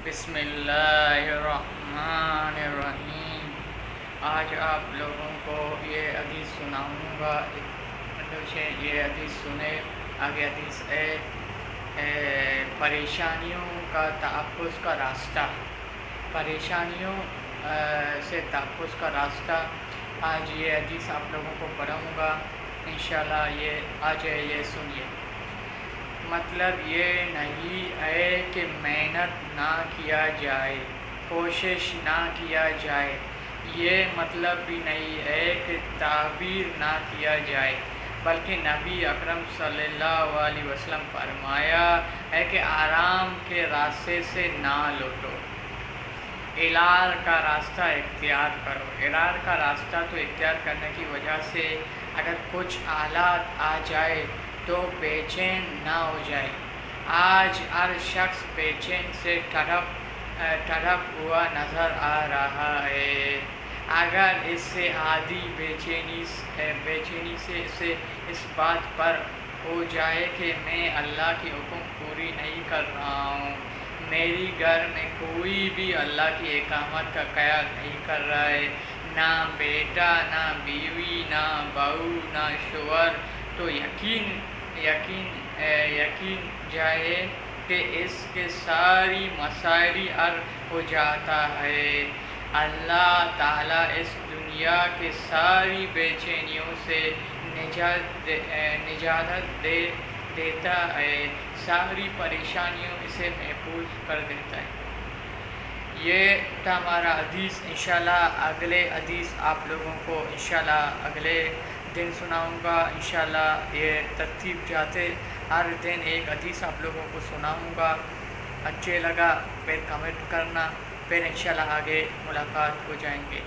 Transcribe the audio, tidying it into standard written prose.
بسم اللہ الرحمن الرحیم۔ آج آپ لوگوں کو یہ حدیث سناؤں گا، یہ حدیث سنے۔ آگے حدیث ہے پریشانیوں کا تحفظ کا راستہ، پریشانیوں سے تحفظ کا راستہ۔ آج یہ حدیث آپ لوگوں کو پڑھاؤں گا انشاءاللہ۔ یہ سنیے۔ مطلب یہ نہیں ہے کہ محنت نہ کیا جائے، کوشش نہ کیا جائے، یہ مطلب بھی نہیں ہے کہ تعبیر نہ کیا جائے، بلکہ نبی اکرم صلی اللہ علیہ وسلم فرمایا ہے کہ آرام کے راستے سے نہ لوٹو، علال کا راستہ اختیار کرو۔ علال کا راستہ تو اختیار کرنے کی وجہ سے اگر کچھ حالات آ جائے تو بے چین نہ ہو جائے۔ آج ہر شخص بے چین سے تڑپ ہوا نظر آ رہا ہے۔ اگر اس سے عادی بے چینی سے اسے اس بات پر ہو جائے کہ میں اللہ کی حکم پوری نہیں کر رہا ہوں، میری گھر میں کوئی بھی اللہ کی اقامت کا خیال نہیں کر رہا ہے، نہ بیٹا، نہ بیوی، نہ بہو، نہ شوہر، تو یقین جائے کہ اس کے ساری مسائل حل ہو جاتا ہے۔ اللہ تعالیٰ اس دنیا کے ساری بے چینیوں سے نجات دیتا ہے، ساری پریشانیوں اسے محفوظ کر دیتا ہے۔ یہ تھا ہمارا حدیث۔ انشاءاللہ اگلے حدیث آپ لوگوں کو انشاءاللہ اگلے دن سناؤں گا۔ انشاءاللہ یہ ترتیب جاتے ہر دن ایک حدیث آپ لوگوں کو سناؤں گا۔ اچھے لگا پھر کمنٹ کرنا، پھر انشاءاللہ آگے ملاقات ہو جائیں گے۔